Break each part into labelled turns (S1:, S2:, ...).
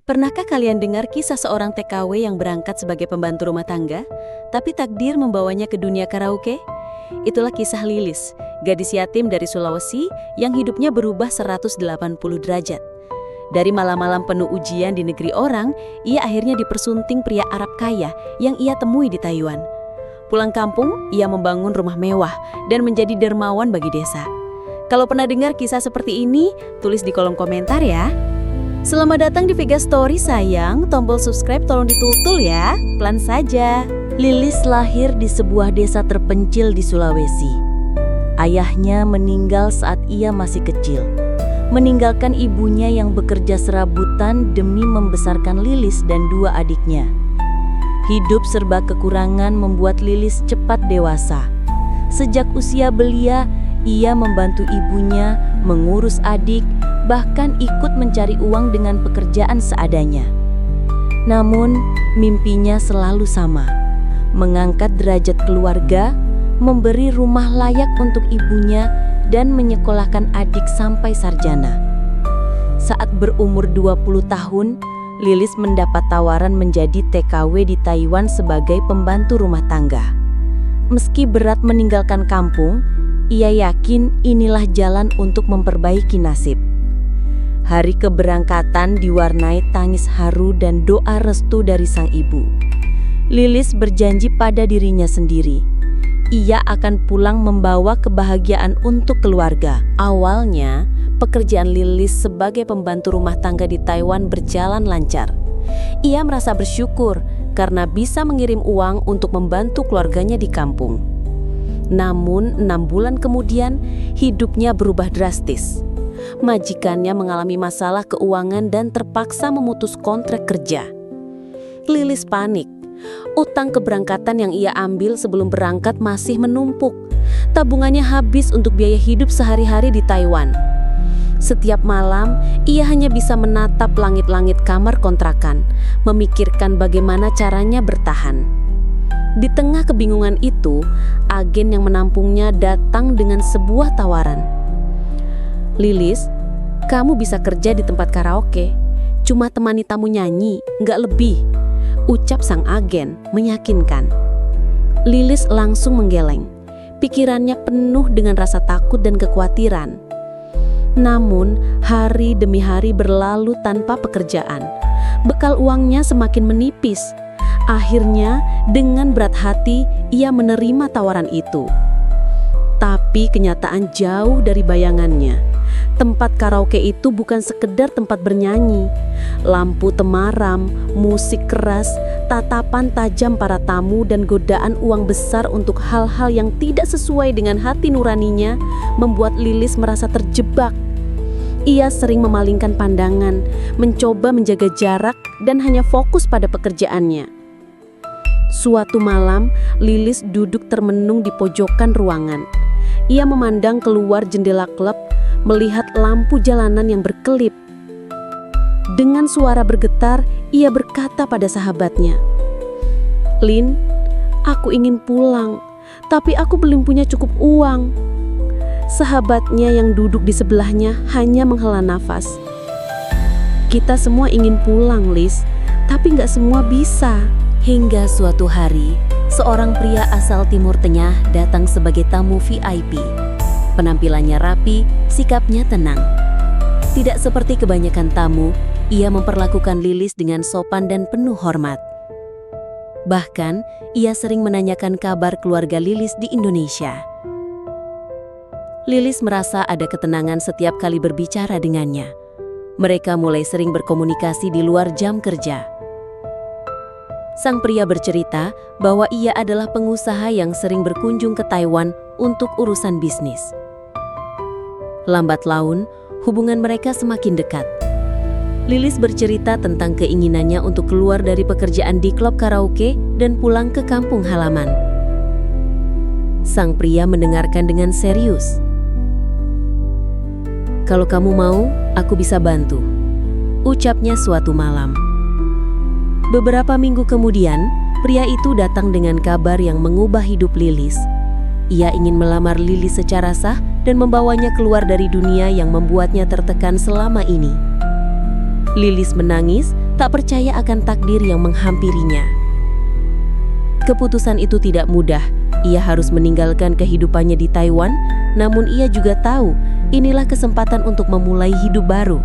S1: Pernahkah kalian dengar kisah seorang TKW yang berangkat sebagai pembantu rumah tangga, tapi takdir membawanya ke dunia karaoke? Itulah kisah Lilis, gadis yatim dari Sulawesi yang hidupnya berubah 180 derajat. Dari malam-malam penuh ujian di negeri orang, ia akhirnya dipersunting pria Arab kaya yang ia temui di Taiwan. Pulang kampung, ia membangun rumah mewah dan menjadi dermawan bagi desa. Kalau pernah dengar kisah seperti ini, tulis di kolom komentar ya. Selamat datang di Vega Story sayang, tombol subscribe tolong ditutul ya, pelan saja.
S2: Lilis lahir di sebuah desa terpencil di Sulawesi. Ayahnya meninggal saat ia masih kecil, meninggalkan ibunya yang bekerja serabutan demi membesarkan Lilis dan dua adiknya. Hidup serba kekurangan membuat Lilis cepat dewasa. Sejak usia belia, ia membantu ibunya mengurus adik, bahkan ikut mencari uang dengan pekerjaan seadanya. Namun, mimpinya selalu sama, mengangkat derajat keluarga, memberi rumah layak untuk ibunya, dan menyekolahkan adik sampai sarjana. Saat berumur 20 tahun, Lilis mendapat tawaran menjadi TKW di Taiwan sebagai pembantu rumah tangga. Meski berat meninggalkan kampung, ia yakin inilah jalan untuk memperbaiki nasib. Hari keberangkatan diwarnai tangis haru dan doa restu dari sang ibu. Lilis berjanji pada dirinya sendiri, ia akan pulang membawa kebahagiaan untuk keluarga.
S1: Awalnya, pekerjaan Lilis sebagai pembantu rumah tangga di Taiwan berjalan lancar. Ia merasa bersyukur karena bisa mengirim uang untuk membantu keluarganya di kampung. Namun, 6 bulan kemudian, hidupnya berubah drastis. Majikannya mengalami masalah keuangan dan terpaksa memutus kontrak kerja. Lilis panik. Utang keberangkatan yang ia ambil sebelum berangkat masih menumpuk. Tabungannya habis untuk biaya hidup sehari-hari di Taiwan. Setiap malam, ia hanya bisa menatap langit-langit kamar kontrakan, memikirkan bagaimana caranya bertahan. Di tengah kebingungan itu, agen yang menampungnya datang dengan sebuah tawaran. Lilis, kamu bisa kerja di tempat karaoke, cuma temani tamu nyanyi, nggak lebih, ucap sang agen meyakinkan. Lilis langsung menggeleng, pikirannya penuh dengan rasa takut dan kekhawatiran. Namun, hari demi hari berlalu tanpa pekerjaan. Bekal uangnya semakin menipis. Akhirnya, dengan berat hati, ia menerima tawaran itu. Tapi kenyataan jauh dari bayangannya. Tempat karaoke itu bukan sekedar tempat bernyanyi. Lampu temaram, musik keras, tatapan tajam para tamu dan godaan uang besar untuk hal-hal yang tidak sesuai dengan hati nuraninya membuat Lilis merasa terjebak. Ia sering memalingkan pandangan, mencoba menjaga jarak dan hanya fokus pada pekerjaannya. Suatu malam, Lilis duduk termenung di pojokan ruangan. Ia memandang keluar jendela klub, melihat lampu jalanan yang berkelip. Dengan suara bergetar, ia berkata pada sahabatnya, "Lin, aku ingin pulang, tapi aku belum punya cukup uang." Sahabatnya yang duduk di sebelahnya hanya menghela nafas. "Kita semua ingin pulang, Lis, tapi nggak semua bisa."
S2: Hingga suatu hari, seorang pria asal Timur Tengah datang sebagai tamu VIP. Penampilannya rapi, sikapnya tenang. Tidak seperti kebanyakan tamu, ia memperlakukan Lilis dengan sopan dan penuh hormat. Bahkan, ia sering menanyakan kabar keluarga Lilis di Indonesia. Lilis merasa ada ketenangan setiap kali berbicara dengannya. Mereka mulai sering berkomunikasi di luar jam kerja. Sang pria bercerita bahwa ia adalah pengusaha yang sering berkunjung ke Taiwan untuk urusan bisnis. Lambat laun, hubungan mereka semakin dekat. Lilis bercerita tentang keinginannya untuk keluar dari pekerjaan di klub karaoke dan pulang ke kampung halaman. Sang pria mendengarkan dengan serius. "Kalau kamu mau, aku bisa bantu," ucapnya suatu malam. Beberapa minggu kemudian, pria itu datang dengan kabar yang mengubah hidup Lilis. Ia ingin melamar Lilis secara sah dan membawanya keluar dari dunia yang membuatnya tertekan selama ini.
S1: Lilis menangis, tak percaya akan takdir yang menghampirinya. Keputusan itu tidak mudah. Ia harus meninggalkan kehidupannya di Taiwan, namun ia juga tahu inilah kesempatan untuk memulai hidup baru.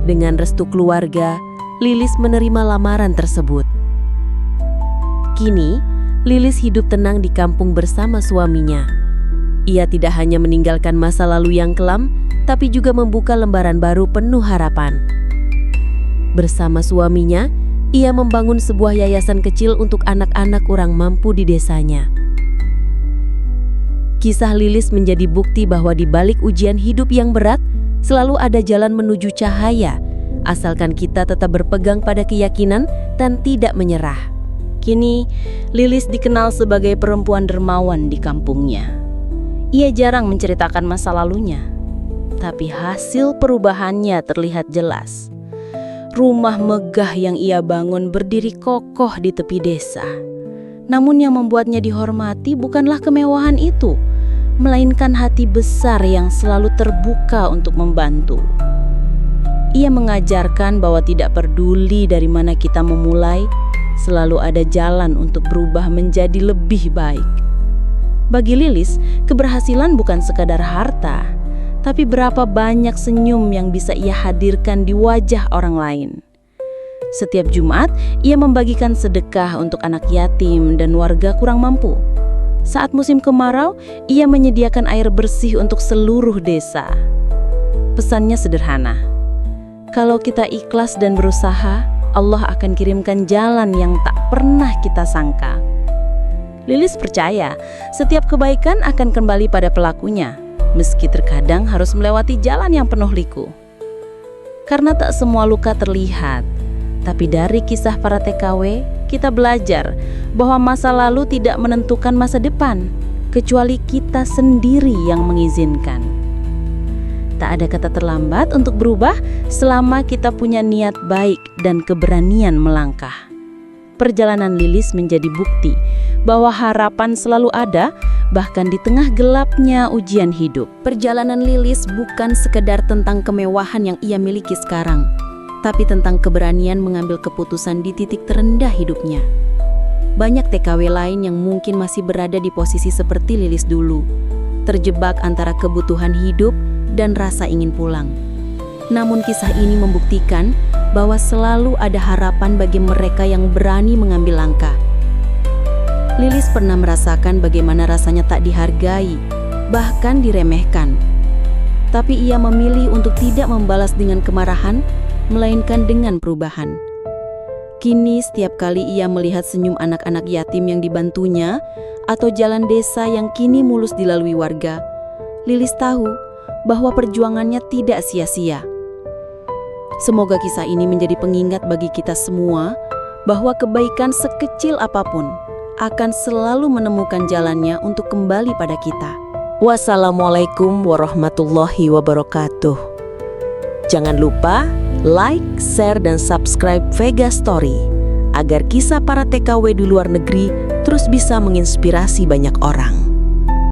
S1: Dengan restu keluarga, Lilis menerima lamaran tersebut. Kini, Lilis hidup tenang di kampung bersama suaminya. Ia tidak hanya meninggalkan masa lalu yang kelam, tapi juga membuka lembaran baru penuh harapan. Bersama suaminya, ia membangun sebuah yayasan kecil untuk anak-anak kurang mampu di desanya. Kisah Lilis menjadi bukti bahwa di balik ujian hidup yang berat, selalu ada jalan menuju cahaya, asalkan kita tetap berpegang pada keyakinan dan tidak menyerah.
S2: Kini, Lilis dikenal sebagai perempuan dermawan di kampungnya. Ia jarang menceritakan masa lalunya, tapi hasil perubahannya terlihat jelas. Rumah megah yang ia bangun berdiri kokoh di tepi desa. Namun yang membuatnya dihormati bukanlah kemewahan itu, melainkan hati besar yang selalu terbuka untuk membantu. Ia mengajarkan bahwa tidak peduli dari mana kita memulai, selalu ada jalan untuk berubah menjadi lebih baik. Bagi Lilis, keberhasilan bukan sekadar harta, tapi berapa banyak senyum yang bisa ia hadirkan di wajah orang lain. Setiap Jumat, ia membagikan sedekah untuk anak yatim dan warga kurang mampu. Saat musim kemarau, ia menyediakan air bersih untuk seluruh desa. Pesannya sederhana. Kalau kita ikhlas dan berusaha, Allah akan kirimkan jalan yang tak pernah kita sangka. Lilis percaya, setiap kebaikan akan kembali pada pelakunya, meski terkadang harus melewati jalan yang penuh liku. Karena tak semua luka terlihat, tapi dari kisah para TKW, kita belajar bahwa masa lalu tidak menentukan masa depan, kecuali kita sendiri yang mengizinkan. Tak ada kata terlambat untuk berubah selama kita punya niat baik dan keberanian melangkah. Perjalanan Lilis menjadi bukti bahwa harapan selalu ada, bahkan di tengah gelapnya ujian hidup.
S1: Perjalanan Lilis bukan sekedar tentang kemewahan yang ia miliki sekarang, tapi tentang keberanian mengambil keputusan di titik terendah hidupnya. Banyak TKW lain yang mungkin masih berada di posisi seperti Lilis dulu, terjebak antara kebutuhan hidup dan rasa ingin pulang. Namun kisah ini membuktikan bahwa selalu ada harapan bagi mereka yang berani mengambil langkah. Lilis pernah merasakan bagaimana rasanya tak dihargai, bahkan diremehkan. Tapi ia memilih untuk tidak membalas dengan kemarahan, melainkan dengan perubahan. Kini setiap kali ia melihat senyum anak-anak yatim yang dibantunya, atau jalan desa yang kini mulus dilalui warga, Lilis tahu bahwa perjuangannya tidak sia-sia. Semoga kisah ini menjadi pengingat bagi kita semua bahwa kebaikan sekecil apapun akan selalu menemukan jalannya untuk kembali pada kita. Wassalamualaikum warahmatullahi wabarakatuh. Jangan lupa like, share, dan subscribe Vega Story agar kisah para TKW di luar negeri terus bisa menginspirasi banyak orang.